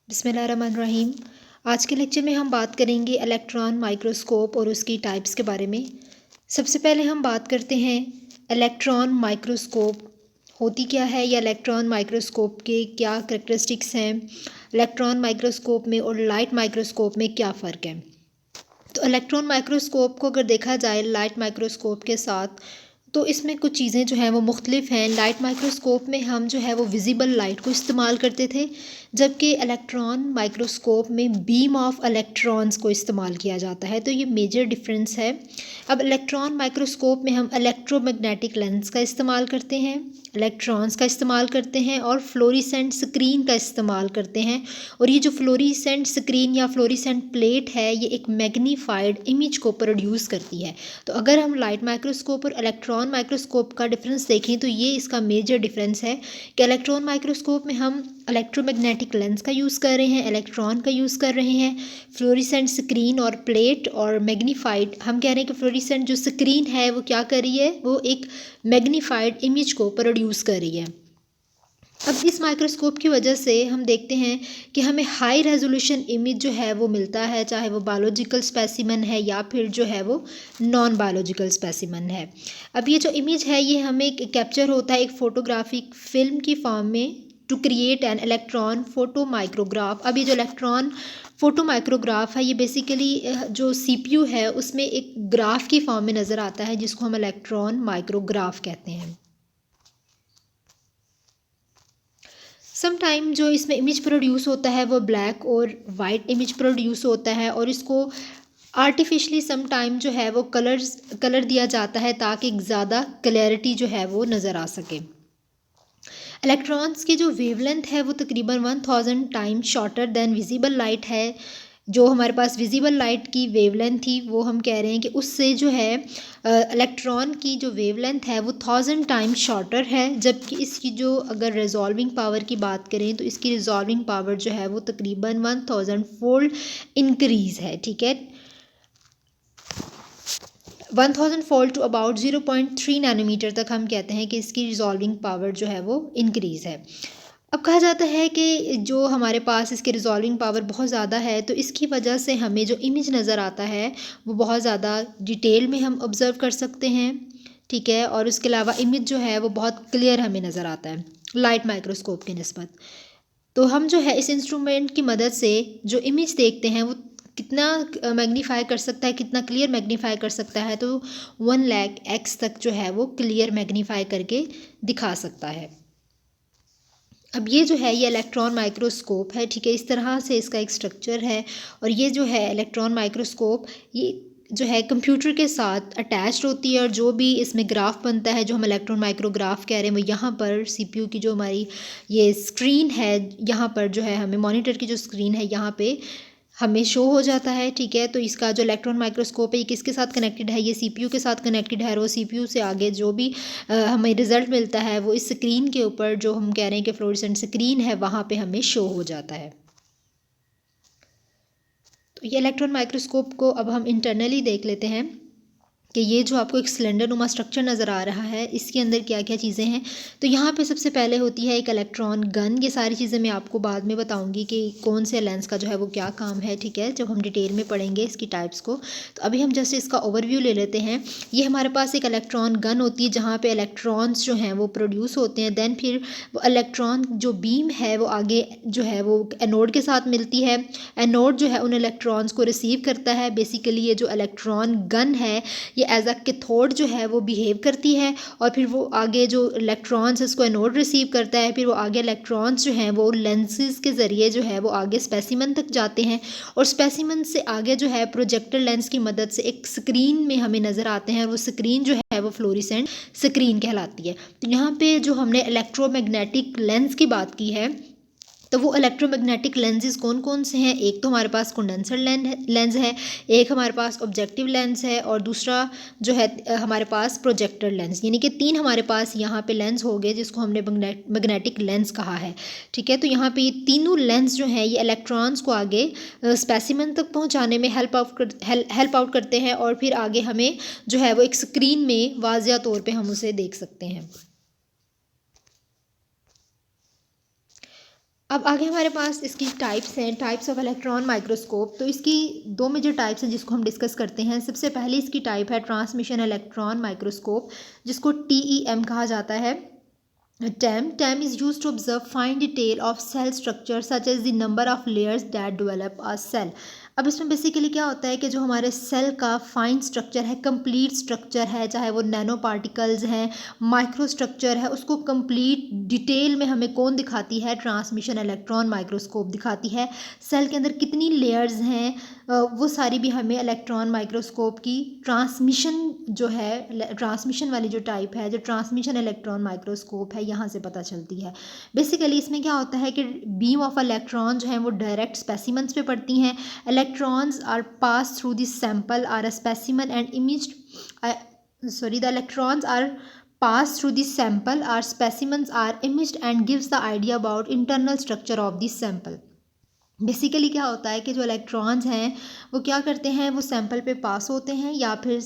बिस्मिल्लाहिर्रहमानिर्रहीम। आज के लेक्चर में हम बात करेंगे इलेक्ट्रॉन माइक्रोस्कोप और उसकी टाइप्स के बारे में। सबसे पहले हम बात करते हैं इलेक्ट्रॉन माइक्रोस्कोप होती क्या है या इलेक्ट्रॉन माइक्रोस्कोप के क्या करैक्टरिस्टिक्स हैं, इलेक्ट्रॉन माइक्रोस्कोप में और लाइट माइक्रोस्कोप में क्या फ़र्क है। तो इलेक्ट्रॉन माइक्रोस्कोप को अगर देखा जाए लाइट माइक्रोस्कोप के साथ, तो इसमें कुछ चीज़ें जो हैं वो मुख्तलिफ हैं। लाइट माइक्रोस्कोप में हम जो है वो विजिबल लाइट को इस्तेमाल करते थे, जबकि इलेक्ट्रॉन माइक्रोस्कोप में बीम ऑफ इलेक्ट्रॉन्स को इस्तेमाल किया जाता है। तो ये मेजर डिफरेंस है। अब इलेक्ट्रॉन माइक्रोस्कोप में हम इलेक्ट्रोमैग्नेटिक लेंस का इस्तेमाल करते हैं, इलेक्ट्रॉन्स का इस्तेमाल करते हैं और फ्लोरिसेंट स्क्रीन का इस्तेमाल करते हैं। और ये जो फ्लोरिसेंट स्क्रीन या फ्लोरिसेंट प्लेट है, ये एक मैग्नीफाइड इमेज को प्रोड्यूस करती है। तो अगर हम लाइट माइक्रोस्कोप और इलेक्ट्रॉन माइक्रोस्कोप का डिफरेंस देखें तो ये इसका मेजर डिफरेंस है कि इलेक्ट्रॉन माइक्रोस्कोप में हम इलेक्ट्रोमैग्नेटिक लेंस का यूज़ कर रहे हैं, इलेक्ट्रॉन का यूज़ कर रहे हैं, फ्लोरिसेंट स्क्रीन और प्लेट और मैग्नीफाइड। हम कह रहे हैं कि फ्लोरिसेंट जो स्क्रीन है वो क्या कर रही है, वो एक मैग्नीफाइड इमेज को प्रोड्यूस कर रही है। अब इस माइक्रोस्कोप की वजह से हम देखते हैं कि हमें हाई रेजोल्यूशन इमेज जो है वो मिलता है, चाहे वो बायोलॉजिकल स्पेसिमन है या फिर जो है वो नॉन बायोलॉजिकल स्पेसिमन है। अब ये जो इमेज है ये हमें कैप्चर होता है एक फ़ोटोग्राफिक फ़िल्म की फॉर्म में to create an electron photo micrograph. अब ये जो इलेक्ट्रॉन फोटो माइक्रोग्राफ है ये बेसिकली जो सीपीयू है उसमें एक ग्राफ की फॉर्म में नज़र आता है, जिसको हम इलेक्ट्रॉन माइक्रोग्राफ कहते हैं। सम टाइम जो इसमें इमेज प्रोड्यूस होता है वो ब्लैक और वाइट इमेज प्रोड्यूस होता है, और इसको आर्टिफिशली सम टाइम जो है वो कलर दिया जाता है ताकि ज़्यादा क्लैरिटी जो है वो नज़र आ सके। इलेक्ट्रॉन्स की जो वेवलेंथ है वो तकरीबन 1000 time shorter than visible light है। जो हमारे पास विजिबल लाइट की वेवलेंथ थी वो हम कह रहे हैं कि उससे जो है इलेक्ट्रॉन की जो वेवलेंथ है वो 1000 टाइम शॉर्टर है, जबकि इसकी जो अगर रिजॉल्विंग पावर की बात करें तो इसकी रिजॉल्विंग पावर जो है वो तकरीबन 1000 फोल्ड इंक्रीज़ है। ठीक है, 1000 फोल्ड टू अबाउट 0.3 नैनोमीटर तक हम कहते हैं कि इसकी रिजॉल्विंग पावर जो है वो इंक्रीज़ है। अब कहा जाता है कि जो हमारे पास इसकी रिजॉल्विंग पावर बहुत ज़्यादा है, तो इसकी वजह से हमें जो इमेज नज़र आता है वो बहुत ज़्यादा डिटेल में हम ऑब्ज़र्व कर सकते हैं। ठीक है, और उसके अलावा इमेज जो है वो बहुत क्लियर हमें नज़र आता है लाइट माइक्रोस्कोप की निस्बत। तो हम जो है इस इंस्ट्रूमेंट की मदद से जो इमेज देखते हैं वो कितना मैग्नीफाई कर सकता है, कितना क्लियर मैग्नीफाई कर सकता है, तो 1,00,000x तक जो है वो क्लियर मैग्नीफाई करके दिखा सकता है। अब ये जो है ये इलेक्ट्रॉन माइक्रोस्कोप है। ठीक है, इस तरह से इसका एक स्ट्रक्चर है, और ये जो है इलेक्ट्रॉन माइक्रोस्कोप ये जो है कंप्यूटर के साथ अटैच्ड होती है, और जो भी इसमें ग्राफ बनता है जो हम इलेक्ट्रॉन माइक्रोग्राफ कह रहे हैं वो यहाँ पर सीपीयू की जो हमारी ये स्क्रीन है, यहाँ पर जो है हमें मॉनिटर की जो स्क्रीन है यहाँ पे हमें शो हो जाता है। ठीक है, तो इसका जो इलेक्ट्रॉन माइक्रोस्कोप है ये किसके साथ कनेक्टेड है, ये सीपीयू के साथ कनेक्टेड है, और वो सीपीयू से आगे जो भी हमें रिज़ल्ट मिलता है वो इस स्क्रीन के ऊपर जो हम कह रहे हैं कि फ्लोरेसेंट स्क्रीन है वहाँ पे हमें शो हो जाता है। तो ये इलेक्ट्रॉन माइक्रोस्कोप को अब हम इंटरनली देख लेते हैं कि ये जो आपको एक सिलेंडर नुमा स्ट्रक्चर नज़र आ रहा है इसके अंदर क्या क्या चीज़ें हैं। तो यहाँ पे सबसे पहले होती है एक इलेक्ट्रॉन गन। ये सारी चीज़ें मैं आपको बाद में बताऊँगी कि कौन से लेंस का जो है वो क्या काम है। ठीक है, जब हम डिटेल में पढ़ेंगे इसकी टाइप्स को। तो अभी हम जस्ट इसका ओवरव्यू ले लेते हैं। ये हमारे पास एक इलेक्ट्रॉन गन होती है जहाँ पर इलेक्ट्रॉन्स जो हैं वो प्रोड्यूस होते हैं। दैन फिर वो इलेक्ट्रॉन जो बीम है वो आगे जो है वो एनोड के साथ मिलती है। एनोड जो है उन इलेक्ट्रॉन्स को रिसीव करता है। बेसिकली ये जो इलेक्ट्रॉन गन है ये एज अ कैथोड जो है वो बिहेव करती है, और फिर वो आगे जो इलेक्ट्रॉन्स इसको एनोड रिसीव करता है, फिर वो आगे इलेक्ट्रॉन्स जो हैं वो लेंसेज के ज़रिए जो है वो आगे स्पेसिमन तक जाते हैं, और स्पेसिमन से आगे जो है प्रोजेक्टर लेंस की मदद से एक स्क्रीन में हमें नज़र आते हैं, और वो स्क्रीन जो है वो फ्लोरिसेंट स्क्रीन कहलाती है। तो यहाँ पे जो हमने इलेक्ट्रोमैग्नेटिक लेंस की बात की है, तो वो इलेक्ट्रोमैग्नेटिक लेंसेज कौन कौन से हैं। एक तो हमारे पास कंडेंसर लेंस है, एक हमारे पास ऑब्जेक्टिव लेंस है, और दूसरा जो है हमारे पास प्रोजेक्टर लेंस। यानी कि 3 हमारे पास यहाँ पे लेंस हो गए जिसको हमने मैग्नेटिक लेंस कहा है। ठीक है, तो यहाँ पे ये तीनों लेंस जो हैं ये इलेक्ट्रॉन्स को आगे स्पेसिमन तक पहुँचाने में हेल्प आउट करते हैं, और फिर आगे हमें जो है वो एक स्क्रीन में वाज़िया तौर पर हम उसे देख सकते हैं। अब आगे हमारे पास इसकी टाइप्स हैं, टाइप्स ऑफ इलेक्ट्रॉन माइक्रोस्कोप। तो इसकी दो मेजर टाइप्स हैं जिसको हम डिस्कस करते हैं। सबसे पहले इसकी टाइप है ट्रांसमिशन इलेक्ट्रॉन माइक्रोस्कोप, जिसको TEM कहा जाता है। TEM is used to observe fine detail of cell structure such as the number of layers that develop a cell। अब इसमें बेसिकली क्या होता है कि जो हमारे सेल का फाइन स्ट्रक्चर है, कंप्लीट स्ट्रक्चर है, चाहे वो नैनो पार्टिकल्स हैं, माइक्रो स्ट्रक्चर है, उसको कंप्लीट डिटेल में हमें कौन दिखाती है? ट्रांसमिशन इलेक्ट्रॉन माइक्रोस्कोप दिखाती है। सेल के अंदर कितनी लेयर्स हैं वो सारी भी हमें इलेक्ट्रॉन माइक्रोस्कोप की ट्रांसमिशन जो है, ट्रांसमिशन वाली जो टाइप है, जो ट्रांसमिशन इलेक्ट्रॉन माइक्रोस्कोप है, यहाँ से पता चलती है। बेसिकली इसमें क्या होता है कि बीम ऑफ इलेक्ट्रॉन जो हैं वो डायरेक्ट स्पेसिमेंट्स पे पड़ती हैं। Electrons are pass through the sample or a specimen and imaged, the electrons are pass through the sample or specimens are imaged and gives the idea about internal structure of the sample। Basically क्या होता है कि जो electrons हैं वो क्या करते हैं, वो सैंपल पे पास होते हैं, या फिर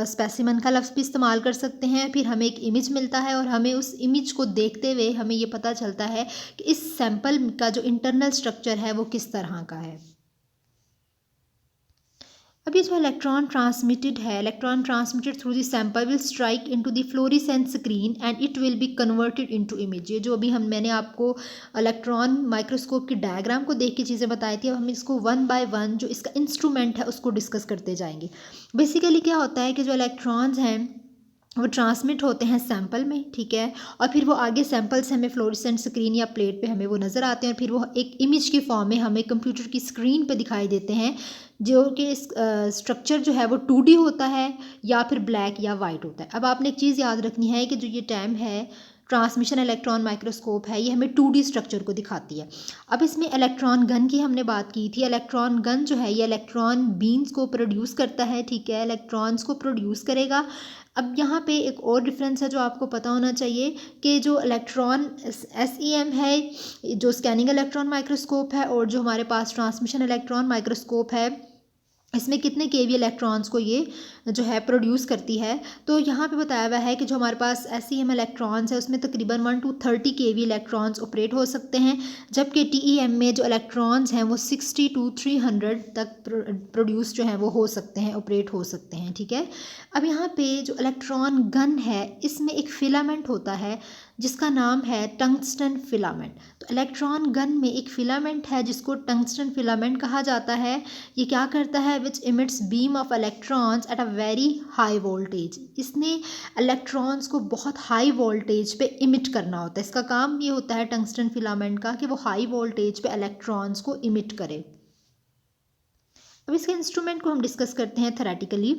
स्पेसिमन का लफ्ज़ भी इस्तेमाल कर सकते हैं। फिर हमें एक इमेज मिलता है और हमें उस इमेज को देखते हुए हमें ये पता चलता है कि इस सैंपल का जो इंटरनल स्ट्रक्चर है वो किस तरह का है। अब ये जो इलेक्ट्रॉन ट्रांसमिटेड है, electron transmitted through the sample will strike into the fluorescent screen and it will be converted into image. ये जो अभी मैंने आपको इलेक्ट्रॉन माइक्रोस्कोप की डायग्राम को देख के चीज़ें बताई थी, अब हम इसको वन बाय वन जो इसका इंस्ट्रूमेंट है उसको डिस्कस करते जाएंगे। बेसिकली क्या होता है कि जो इलेक्ट्रॉन्स हैं वो ट्रांसमिट होते हैं सैंपल में, ठीक है, और फिर वो आगे सैंपल से हमें फ्लोरेसेंट स्क्रीन या प्लेट पे हमें वो नज़र आते हैं, और फिर वो एक इमेज की फॉर्म में हमें कंप्यूटर की स्क्रीन पे दिखाई देते हैं, जो कि स्ट्रक्चर जो है वो 2D होता है या फिर ब्लैक या वाइट होता है। अब आपने एक चीज़ याद रखनी है कि जो ये टर्म है ट्रांसमिशन इलेक्ट्रॉन माइक्रोस्कोप है, ये हमें 2D स्ट्रक्चर को दिखाती है। अब इसमें इलेक्ट्रॉन गन की हमने बात की थी। इलेक्ट्रॉन गन जो है ये इलेक्ट्रॉन बीम्स को प्रोड्यूस करता है, ठीक है, इलेक्ट्रॉन्स को प्रोड्यूस करेगा। अब यहाँ पे एक और डिफरेंस है जो आपको पता होना चाहिए कि जो इलेक्ट्रॉन SEM है, जो स्कैनिंग इलेक्ट्रॉन माइक्रोस्कोप है, और जो हमारे पास ट्रांसमिशन इलेक्ट्रॉन माइक्रोस्कोप है, इसमें कितने केवी इलेक्ट्रॉन्स को ये जो है प्रोड्यूस करती है। तो यहाँ पे बताया हुआ है कि जो हमारे पास SEM इलेक्ट्रॉन्स है उसमें तकरीबन 1 to 30 केवी इलेक्ट्रॉन्स ऑपरेट हो सकते हैं, जबकि TEM में जो इलेक्ट्रॉन्स हैं वो 60 to 300 तक प्रोड्यूस जो है वो हो सकते हैं, ऑपरेट हो सकते हैं, ठीक है। अब यहाँ पे जो इलेक्ट्रॉन गन है इसमें एक फिलामेंट होता है जिसका नाम है टंगस्टन फिलामेंट। तो इलेक्ट्रॉन गन में एक फिलामेंट है जिसको टंगस्टन फिलामेंट कहा जाता है। ये क्या करता है, which emits beam of electrons at a very high voltage. इसने इलेक्ट्रॉन्स को बहुत हाई वोल्टेज पे इमिट करना होता है। इसका काम ये होता है टंगस्टन फिलामेंट का कि वो हाई वोल्टेज पे इलेक्ट्रॉन्स को इमिट करे। अब इसके इंस्ट्रूमेंट को हम डिस्कस करते हैं थेरेटिकली।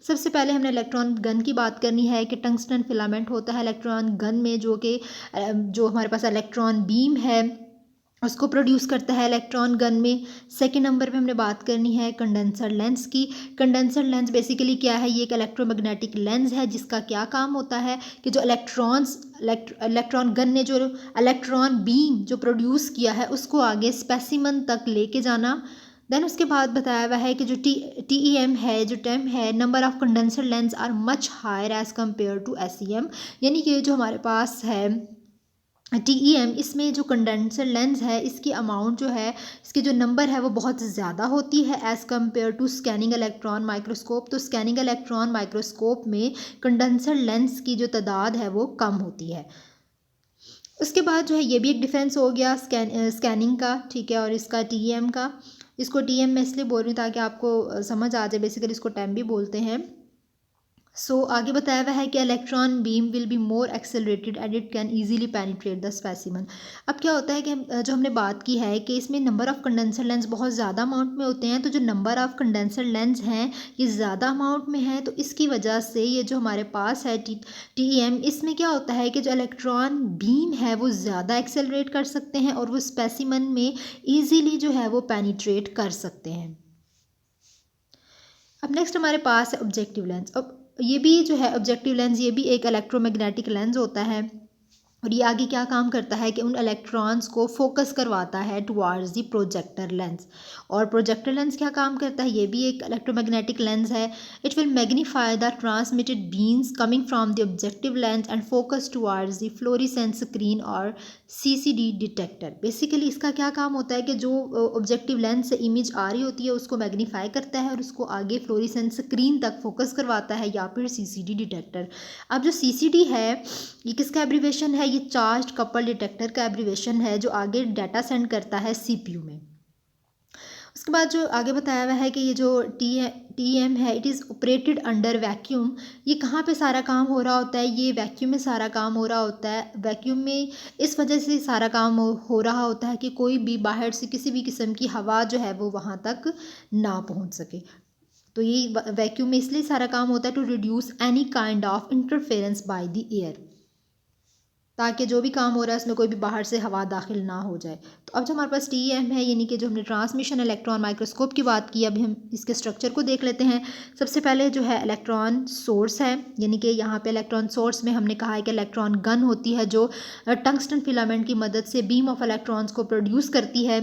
सबसे पहले हमने इलेक्ट्रॉन गन की बात करनी है कि टंगस्टन फिलामेंट होता है इलेक्ट्रॉन गन में, जो हमारे पास इलेक्ट्रॉन बीम है उसको प्रोड्यूस करता है इलेक्ट्रॉन गन में। सेकेंड नंबर पे हमने बात करनी है कंडेंसर लेंस की। कंडेंसर लेंस बेसिकली क्या है, ये एक इलेक्ट्रोमैग्नेटिक लेंस है जिसका क्या काम होता है कि जो इलेक्ट्रॉन गन ने जो इलेक्ट्रॉन बीम जो प्रोड्यूस किया है उसको आगे स्पेसिमन तक लेके जाना। देन उसके बाद बताया हुआ है कि जो TEM है, जो टेम है, number of condenser lens are much higher as compare to SEM। यानी कि जो हमारे पास है TEM, इसमें जो कंडेंसर लेंस है इसकी अमाउंट जो है, इसकी जो नंबर है वो बहुत ज़्यादा होती है as compare to scanning electron microscope. तो स्कैनिंग इलेक्ट्रॉन माइक्रोस्कोप में कंडेंसर लेंस की जो तादाद है वो कम होती है। उसके बाद जो है ये भी एक डिफरेंस हो गया स्कैनिंग का, ठीक है, और इसका TEM का। इसको TEM मैं इसलिए बोल रही हूँ ताकि आपको समझ आ जाए, बेसिकली इसको TEM भी बोलते हैं। आगे बताया हुआ है कि electron beam will be more accelerated and it can easily penetrate the specimen. अब क्या होता है कि जो हमने बात की है कि इसमें नंबर ऑफ़ कंडेंसर लेंस बहुत ज़्यादा अमाउंट में होते हैं, तो जो नंबर ऑफ़ कंडेंसर लेंस हैं ये ज़्यादा अमाउंट में है, तो इसकी वजह से ये जो हमारे पास है TEM, इसमें क्या होता है कि जो इलेक्ट्रॉन बीम है वो ज़्यादा एक्सेलरेट कर सकते हैं और वो स्पेसिमन में ईजीली जो है वो पेनिट्रेट कर सकते हैं। अब नेक्स्ट हमारे पास है ऑब्जेक्टिव लेंस। अब ये भी जो है ऑब्जेक्टिव लेंस, ये भी एक इलेक्ट्रोमैग्नेटिक लेंस होता है। और ये आगे क्या काम करता है कि उन इलेक्ट्रॉन्स को फोकस करवाता है टुवार्ड्स द प्रोजेक्टर लेंस। और प्रोजेक्टर लेंस क्या काम करता है, ये भी एक इलेक्ट्रोमैग्नेटिक लेंस है। It will magnify the transmitted beams coming from the objective lens and focus towards the fluorescence screen और सीसीडी डिटेक्टर। बेसिकली इसका क्या काम होता है कि जो ऑब्जेक्टिव लेंस से इमेज आ रही होती है उसको मैग्नीफाई करता है और उसको आगे फ्लोरेसेंस स्क्रीन तक फोकस करवाता है या फिर सीसीडी डिटेक्टर। अब जो सीसीडी है ये किसका एब्रीवेशन है, ये चार्ज कपल डिटेक्टर का एब्रीवेशन है जो आगे डाटा सेंड करता है सीपीयू में। उसके बाद जो आगे बताया हुआ है कि ये जो टीएम है it is operated under vacuum. ये कहाँ पे सारा काम हो रहा होता है, ये वैक्यूम में सारा काम हो रहा होता है। वैक्यूम में इस वजह से सारा काम हो रहा होता है कि कोई भी बाहर से किसी भी किस्म की हवा जो है वो वहाँ तक ना पहुँच सके। तो ये वैक्यूम में इसलिए सारा काम होता है to reduce any kind of interference by the air, ताकि जो भी काम हो रहा है उसमें कोई भी बाहर से हवा दाखिल ना हो जाए। तो अब जो हमारे पास टीएम है यानी कि जो हमने ट्रांसमिशन इलेक्ट्रॉन माइक्रोस्कोप की बात की, अभी हम इसके स्ट्रक्चर को देख लेते हैं। सबसे पहले जो है इलेक्ट्रॉन सोर्स है, यानी कि यहाँ पे इलेक्ट्रॉन सोर्स में हमने कहा है कि इलेक्ट्रॉन गन होती है जो टंगस्टन फिलामेंट की मदद से बीम ऑफ इलेक्ट्रॉन्स को प्रोड्यूस करती है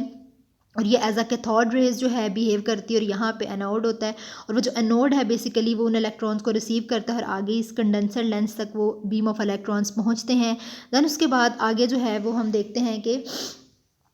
और ये एज अ कैथोड रेज जो है बिहेव करती है। और यहाँ पे एनोड होता है और वो जो एनोड है बेसिकली वो उन इलेक्ट्रॉन्स को रिसीव करता है और आगे इस कंडेंसर लेंस तक वो बीम ऑफ इलेक्ट्रॉन्स पहुँचते हैं। देन उसके बाद आगे जो है वो हम देखते हैं कि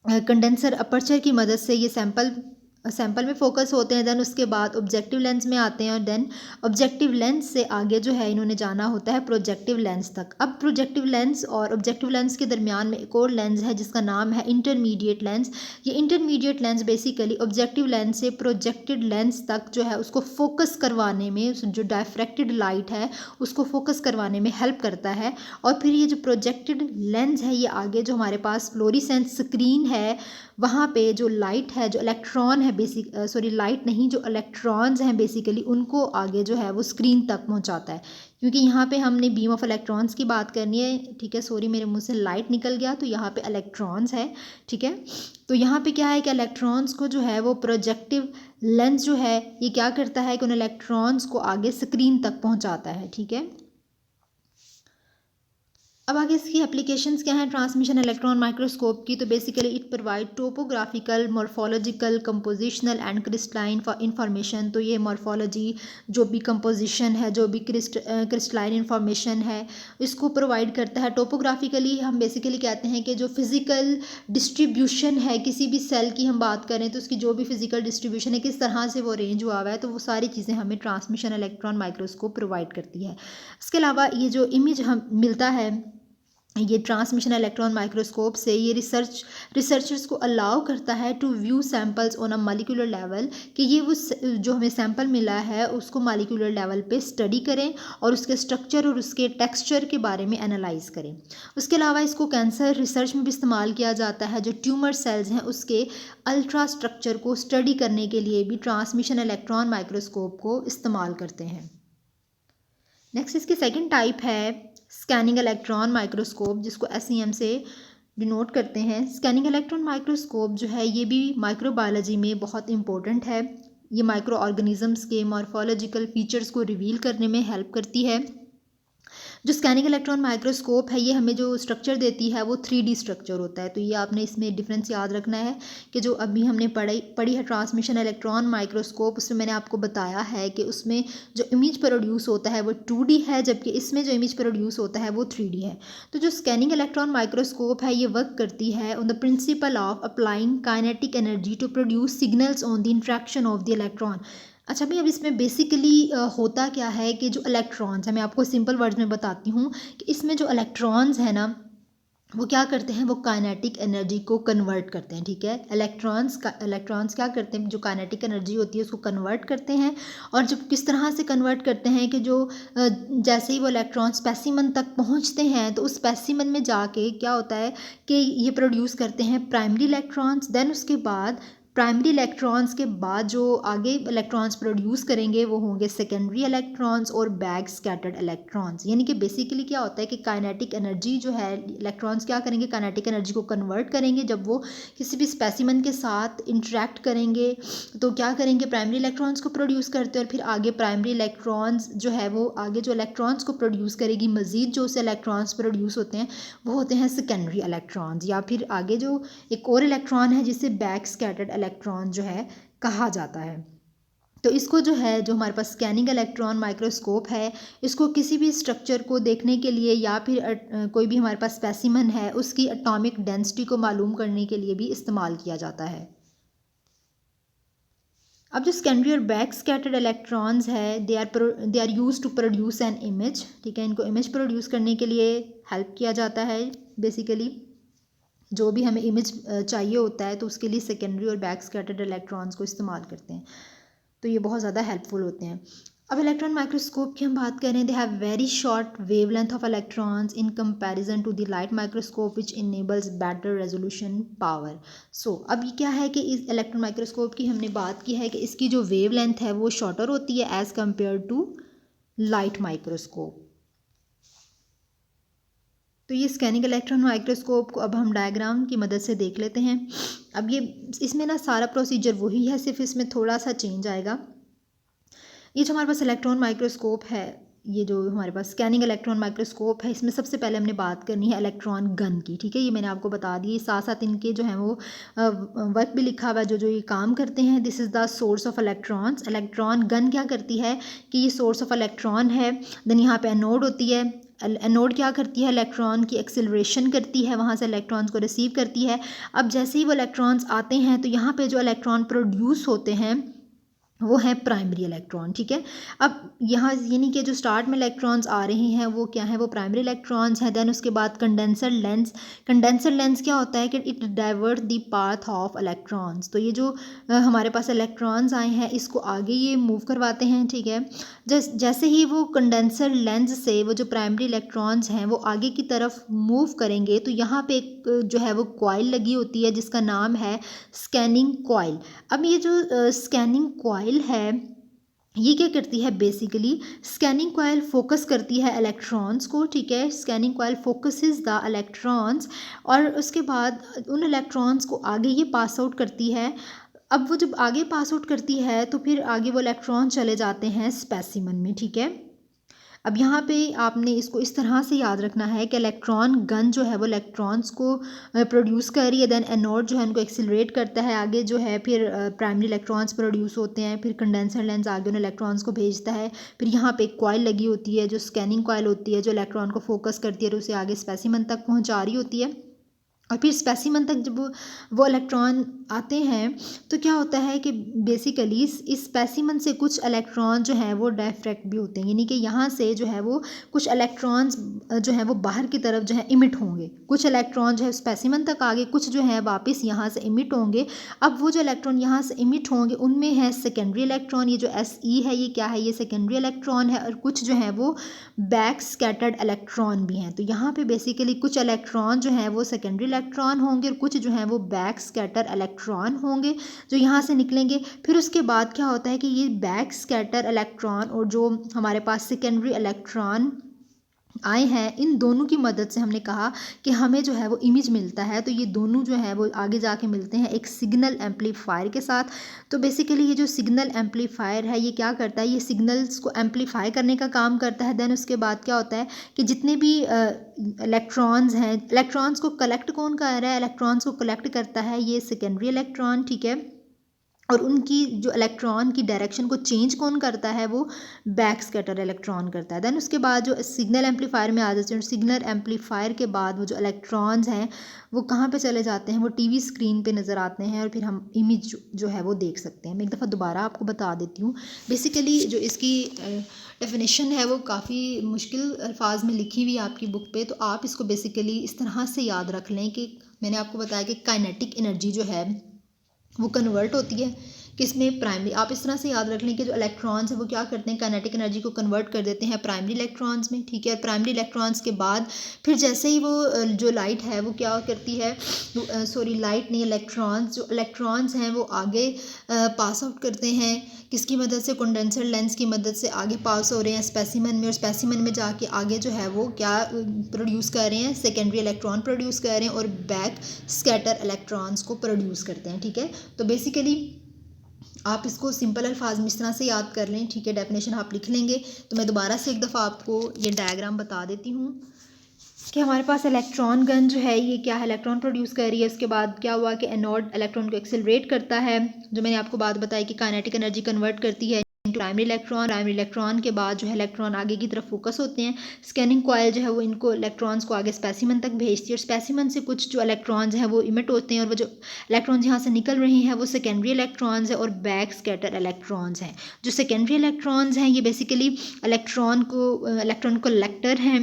कंडेंसर अपर्चर की मदद से ये सैंपल में फोकस होते हैं। देन उसके बाद ऑब्जेक्टिव लेंस में आते हैं और देन ऑब्जेक्टिव लेंस से आगे जो है इन्होंने जाना होता है प्रोजेक्टिव लेंस तक। अब प्रोजेक्टिव लेंस और ऑब्जेक्टिव लेंस के दरमियान में एक और लेंस है जिसका नाम है इंटरमीडिएट लेंस। ये intermediate lens basically objective lens से प्रोजेक्टेड लेंस तक जो है उसको फोकस करवाने में, जो डायफ्रैक्टेड लाइट है उसको फोकस करवाने में हेल्प करता है। और फिर ये जो प्रोजेक्टेड लेंस है ये आगे जो हमारे पास फ्लोरेसेंस स्क्रीन है वहाँ पे जो लाइट है, जो इलेक्ट्रॉन है लाइट नहीं, जो इलेक्ट्रॉन्स हैं बेसिकली उनको आगे जो है वो स्क्रीन तक पहुँचाता है। क्योंकि यहाँ पे हमने बीम ऑफ इलेक्ट्रॉन्स की बात करनी है, ठीक है, सॉरी मेरे मुंह से लाइट निकल गया, तो यहाँ पे इलेक्ट्रॉन्स है, ठीक है। तो यहाँ पे क्या है कि इलेक्ट्रॉन्स को जो है वो प्रोजेक्टिव लेंस जो है ये क्या करता है कि उन इलेक्ट्रॉन्स को आगे स्क्रीन तक पहुँचाता है, ठीक है। अब आगे इसकी एप्लीकेशंस क्या हैं ट्रांसमिशन इलेक्ट्रॉन माइक्रोस्कोप की। तो basically it provide topographical, morphological, compositional and crystalline information. तो ये मॉर्फोलॉजी जो भी कंपोजिशन है, जो भी क्रिस्टलाइन इंफॉर्मेशन है इसको प्रोवाइड करता है। टोपोग्राफिकली हम बेसिकली कहते हैं कि जो फिज़िकल डिस्ट्रीब्यूशन है किसी भी सेल की हम बात करें तो उसकी जो भी फिज़िकल डिस्ट्रीब्यूशन है किस तरह से वो अरेंज हुआ हुआ है तो वो सारी चीज़ें हमें ट्रांसमिशन इलेक्ट्रॉन माइक्रोस्कोप प्रोवाइड करती है। इसके अलावा ये जो इमेज हम मिलता है ये ट्रांसमिशन इलेक्ट्रॉन माइक्रोस्कोप से ये रिसर्चर्स को अलाउ करता है to view samples on a molecular level, कि ये वो जो हमें सैम्पल मिला है उसको मॉलिक्यूलर लेवल पे स्टडी करें और उसके स्ट्रक्चर और उसके टेक्सचर के बारे में एनालाइज करें। उसके अलावा इसको कैंसर रिसर्च में भी इस्तेमाल किया जाता है। जो ट्यूमर सेल्स हैं उसके अल्ट्रा स्ट्रक्चर को स्टडी करने के लिए भी ट्रांसमिशन इलेक्ट्रॉन माइक्रोस्कोप को इस्तेमाल करते हैं। नेक्स्ट इसकी सेकेंड टाइप है स्कैनिंग इलेक्ट्रॉन माइक्रोस्कोप, जिसको SEM से डिनोट करते हैं। स्कैनिंग इलेक्ट्रॉन माइक्रोस्कोप जो है ये भी माइक्रोबायोलॉजी में बहुत इंपॉर्टेंट है। ये माइक्रो ऑर्गेनिजम्स के मॉर्फोलॉजिकल फीचर्स को रिवील करने में हेल्प करती है। जो स्कैनिंग इलेक्ट्रॉन माइक्रोस्कोप है ये हमें जो स्ट्रक्चर देती है वो 3D स्ट्रक्चर होता है। तो ये आपने इसमें डिफरेंस याद रखना है कि जो अभी हमने पढ़ी है ट्रांसमिशन इलेक्ट्रॉन माइक्रोस्कोप, उसमें मैंने आपको बताया है कि उसमें जो इमेज प्रोड्यूस होता है वो 2D है, जबकि इसमें जो इमेज प्रोड्यूस होता है वो 3D है। तो जो स्कैनिंग इलेक्ट्रॉन माइक्रोस्कोप है ये वर्क करती है on the principle of applying kinetic energy to produce signals on the interaction of the electron. अच्छा भाई, अब इसमें बेसिकली होता क्या है कि जो इलेक्ट्रॉन्स है, मैं आपको सिंपल वर्ड्स में बताती हूँ कि इसमें जो इलेक्ट्रॉन्स है ना वो क्या करते हैं, वो काइनेटिक एनर्जी को कन्वर्ट करते हैं, ठीक है। इलेक्ट्रॉन्स क्या करते हैं, जो काइनेटिक एनर्जी होती है उसको कन्वर्ट करते हैं। और जब किस तरह से कन्वर्ट करते हैं कि जो जैसे ही वो इलेक्ट्रॉन स्पेसिमन तक पहुंचते हैं तो उस स्पेसिमन में जाके क्या होता है कि ये प्रोड्यूस करते हैं प्राइमरी इलेक्ट्रॉन्स। देन उसके बाद प्राइमरी इलेक्ट्रॉन्स के बाद जो आगे इलेक्ट्रॉन्स प्रोड्यूस करेंगे वो होंगे सेकेंडरी इलेक्ट्रॉन्स और बैक स्कैटर्ड इलेक्ट्रॉन्स। यानी कि बेसिकली क्या होता है कि काइनेटिक एनर्जी जो है, इलेक्ट्रॉन्स क्या करेंगे, काइनेटिक एनर्जी को कन्वर्ट करेंगे। जब वो किसी भी स्पेसिमन के साथ इंटरेक्ट करेंगे तो क्या करेंगे, प्राइमरी इलेक्ट्रॉन्स को प्रोड्यूस करते हैं और फिर आगे प्राइमरी इलेक्ट्रॉन्स जो है वो आगे जो इलेक्ट्रॉन्स को प्रोड्यूस करेगी, मज़ीद जो उससे इलेक्ट्रॉन्स प्रोड्यूस होते हैं वो होते हैं सेकेंडरी इलेक्ट्रॉन्स, या फिर आगे जो एक और इलेक्ट्रॉन है जिसे बैक स्कैटर्ड इलेक्ट्रॉन जो है कहा जाता है। तो इसको जो है, जो हमारे पास स्कैनिंग इलेक्ट्रॉन माइक्रोस्कोप है, इसको किसी भी स्ट्रक्चर को देखने के लिए या फिर कोई भी हमारे पास स्पेसिमन है उसकी एटॉमिक डेंसिटी को मालूम करने के लिए भी इस्तेमाल किया जाता है। अब जो सेकेंडरी और बैक स्कैटर्ड इलेक्ट्रॉन्स है, they are use to produce an image. ठीक है, इनको इमेज प्रोड्यूस करने के लिए हेल्प किया जाता है। बेसिकली जो भी हमें इमेज चाहिए होता है तो उसके लिए सेकेंडरी और बैक स्कैटर्ड इलेक्ट्रॉन्स को इस्तेमाल करते हैं, तो ये बहुत ज़्यादा हेल्पफुल होते हैं। अब इलेक्ट्रॉन माइक्रोस्कोप की हम बात करें, they have very short wavelength of electrons in comparison to the light microscope which enables better resolution power. So अब ये क्या है कि इस इलेक्ट्रॉन माइक्रोस्कोप की हमने बात की है कि इसकी जो वेवलेंथ है वो शॉर्टर होती है as compare to light microscope. तो ये स्कैनिंग इलेक्ट्रॉन माइक्रोस्कोप को अब हम डायग्राम की मदद से देख लेते हैं। अब ये इसमें ना सारा प्रोसीजर वही है, सिर्फ इसमें थोड़ा सा चेंज आएगा। ये जो हमारे पास इलेक्ट्रॉन माइक्रोस्कोप है, ये जो हमारे पास स्कैनिंग इलेक्ट्रॉन माइक्रोस्कोप है, इसमें सबसे पहले हमने बात करनी है इलेक्ट्रॉन गन की। ठीक है, ये मैंने आपको बता दी, साथ साथ इनके जो है वो वर्क भी लिखा हुआ है जो जो ये काम करते हैं। This is the source of electrons. Electron gun क्या करती है कि ये सोर्स ऑफ इलेक्ट्रॉन है, देन यहाँ पे एनोड होती है। एनोड क्या करती है, इलेक्ट्रॉन की एक्सेलरेशन करती है, वहाँ से इलेक्ट्रॉन्स को रिसीव करती है। अब जैसे ही वो इलेक्ट्रॉन्स आते हैं तो यहाँ पे जो इलेक्ट्रॉन प्रोड्यूस होते हैं वो है प्राइमरी इलेक्ट्रॉन। ठीक है, अब यहाँ यानी कि जो स्टार्ट में इलेक्ट्रॉन्स आ रहे हैं वो क्या है, वो प्राइमरी इलेक्ट्रॉन्स हैं। देन उसके बाद कंडेंसर लेंस। कंडेंसर लेंस क्या होता है कि it divert the path of electrons. तो ये जो हमारे पास इलेक्ट्रॉन्स आए हैं इसको आगे ये मूव करवाते हैं। ठीक है, जैसे ही वो कंडेंसर लेंस से वो जो प्राइमरी इलेक्ट्रॉन्स हैं वो आगे की तरफ मूव करेंगे तो यहाँ पे एक जो है वो कॉइल लगी होती है जिसका नाम है स्कैनिंग कॉइल। अब ये जो स्कैनिंग कॉइल है ये क्या करती है, बेसिकली स्कैनिंग कॉइल फोकस करती है इलेक्ट्रॉन्स को। ठीक है, scanning coil focuses the electrons और उसके बाद उन इलेक्ट्रॉन्स को आगे ये पास आउट करती है। अब वो जब आगे पास आउट करती है तो फिर आगे वो इलेक्ट्रॉन चले जाते हैं स्पेसिमन में। ठीक है, अब यहाँ पे आपने इसको इस तरह से याद रखना है कि इलेक्ट्रॉन गन जो है वो इलेक्ट्रॉन्स को प्रोड्यूस कर रही है, देन एनोड जो है उनको एक्सिलरेट करता है, आगे जो है फिर प्राइमरी इलेक्ट्रॉन्स प्रोड्यूस होते हैं, फिर कंडेंसर लेंस आगे उन इलेक्ट्रॉन्स को भेजता है, फिर यहाँ पे एक कॉइल लगी होती है जो स्कैनिंग कॉइल होती है जो इलेक्ट्रॉन को फोकस करती है और उसे आगे स्पेसिमन तक पहुँचा रही होती है। और फिर स्पेसिमन तक जब वो इलेक्ट्रॉन आते हैं तो क्या होता है कि बेसिकली इस स्पेसिमन से कुछ इलेक्ट्रॉन जो हैं वो डायफ्रैक्ट भी होते हैं, यानी कि यहाँ से जो है वो कुछ इलेक्ट्रॉन्स जो है वो बाहर की तरफ जो है इमिट होंगे, कुछ इलेक्ट्रॉन जो है स्पेसिमन तक आगे, कुछ जो है वापस यहाँ से इमिट होंगे। अब वो जो इलेक्ट्रॉन यहाँ से इमिट होंगे उनमें है सेकेंडरी इलेक्ट्रॉन, ये जो SE है ये क्या है, ये सेकेंडरी इलेक्ट्रॉन है, और कुछ जो है वो बैक स्कैटर्ड इलेक्ट्रॉन भी हैं। तो यहाँ पे बेसिकली कुछ इलेक्ट्रॉन जो है वो सेकेंडरी इलेक्ट्रॉन होंगे और कुछ जो है वो बैक स्कैटर इलेक्ट्रॉन होंगे जो यहाँ से निकलेंगे। फिर उसके बाद क्या होता है कि ये बैक स्कैटर इलेक्ट्रॉन और जो हमारे पास सेकेंडरी इलेक्ट्रॉन आए हैं इन दोनों की मदद से हमने कहा कि हमें जो है वो इमेज मिलता है। तो ये दोनों जो है वो आगे जाके मिलते हैं एक सिग्नल एम्पलीफायर के साथ। तो बेसिकली ये जो सिग्नल एम्पलीफायर है ये क्या करता है, ये सिग्नल्स को एम्पलीफाई करने का काम करता है। देन उसके बाद क्या होता है कि जितने भी इलेक्ट्रॉन्स हैं, इलेक्ट्रॉन्स को कलेक्ट कौन कर रहा है, इलेक्ट्रॉन्स को कलेक्ट करता है ये सेकेंडरी इलेक्ट्रॉन। ठीक है, और उनकी जो इलेक्ट्रॉन की डायरेक्शन को चेंज कौन करता है, वो बैक स्कैटर इलेक्ट्रॉन करता है। देन उसके बाद जो सिग्नल एम्पलीफायर में आ जाते हैं, सिग्नल एम्पलीफायर के बाद वो जो इलेक्ट्रॉन्स हैं वो कहाँ पे चले जाते हैं, वो टीवी स्क्रीन पे नज़र आते हैं और फिर हम इमेज जो है वो देख सकते हैं। मैं एक दफ़ा दोबारा आपको बता देती हूँ। बेसिकली जो इसकी डेफिनेशन है वो काफ़ी मुश्किल अल्फाज में लिखी हुई है आपकी बुक पे, तो आप इसको बेसिकली इस तरह से याद रख लें कि मैंने आपको बताया कि काइनेटिक एनर्जी जो है वो कन्वर्ट होती है किसमें, प्राइमरी। आप इस तरह से याद रख लें कि जो इलेक्ट्रॉन्स हैं वो क्या करते हैं, काइनेटिक एनर्जी को कन्वर्ट कर देते हैं प्राइमरी इलेक्ट्रॉन्स में, ठीक है। प्राइमरी इलेक्ट्रॉन्स के बाद फिर जैसे ही वो जो लाइट है वो क्या करती है, सॉरी लाइट नहीं, इलेक्ट्रॉन्स, जो इलेक्ट्रॉन्स हैं वो आगे पास आउट करते हैं, किसकी मदद से, कंडेंसर लेंस की मदद से आगे पास हो रहे हैं स्पेसिमन में, और स्पेसिमन में जाके आगे जो है वो क्या प्रोड्यूस कर रहे हैं, सेकेंडरी इलेक्ट्रॉन प्रोड्यूस कर रहे हैं और बैक स्कैटर इलेक्ट्रॉन्स को प्रोड्यूस करते हैं, ठीक है। तो बेसिकली आप इसको सिंपल अल्फाज में इस तरह से याद कर लें, ठीक है। डेफिनेशन आप लिख लेंगे। तो मैं दोबारा से एक दफ़ा आपको ये डायग्राम बता देती हूँ कि हमारे पास इलेक्ट्रॉन गन जो है ये क्या है, इलेक्ट्रॉन प्रोड्यूस कर रही है। उसके बाद क्या हुआ कि एनोड इलेक्ट्रॉन को एक्सेलरेट करता है, जो मैंने आपको बात बताई कि काइनेटिक एनर्जी कन्वर्ट करती है प्राइमरी इलेक्ट्रॉन। प्राइमरी इलेक्ट्रॉन के बाद जो है इलेक्ट्रॉन आगे की तरफ फोकस होते हैं, स्कैनिंग कॉइल जो है वो इनको इलेक्ट्रॉन्स को आगे स्पेसिमन तक भेजती है, और स्पेसिमन से कुछ जो इलेक्ट्रॉन्स हैं वो इमिट होते हैं, और वो जो इलेक्ट्रॉन्स यहाँ से निकल रही हैं वो सेकेंडरी इलेक्ट्रॉन्स हैं और बैक स्कैटर इलेक्ट्रॉन्स हैं। जो सेकेंडरी इलेक्ट्रॉन्स हैं ये बेसिकली इलेक्ट्रॉन को कलेक्टर हैं,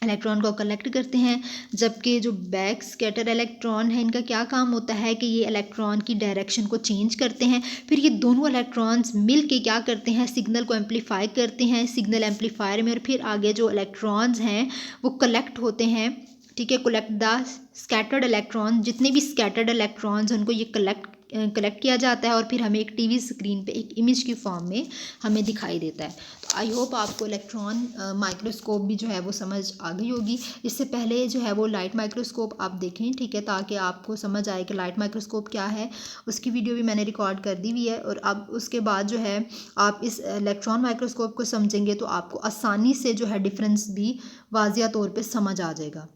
इलेक्ट्रॉन को कलेक्ट करते हैं, जबकि जो बैक स्कैटर इलेक्ट्रॉन है इनका क्या काम होता है कि ये इलेक्ट्रॉन की डायरेक्शन को चेंज करते हैं। फिर ये दोनों इलेक्ट्रॉन्स मिल के क्या करते हैं, सिग्नल को एम्पलीफाई करते हैं सिग्नल एम्पलीफायर में, और फिर आगे जो इलेक्ट्रॉन्स हैं वो कलेक्ट होते हैं, ठीक है। कलेक्ट द स्कैटर्ड इलेक्ट्रॉन, जितने भी स्कैटर्ड इलेक्ट्रॉन्स उनको ये कलेक्ट किया जाता है, और फिर हमें एक टीवी स्क्रीन पे एक इमेज की फॉर्म में हमें दिखाई देता है। तो आई होप आपको इलेक्ट्रॉन माइक्रोस्कोप भी जो है वो समझ आ गई होगी। इससे पहले जो है वो लाइट माइक्रोस्कोप आप देखें, ठीक है, ताकि आपको समझ आए कि लाइट माइक्रोस्कोप क्या है। उसकी वीडियो भी मैंने रिकॉर्ड कर दी हुई है, और अब उसके बाद जो है आप इस इलेक्ट्रॉन माइक्रोस्कोप को समझेंगे तो आपको आसानी से जो है डिफरेंस भी वाज़िया तौर पर समझ आ जाएगा।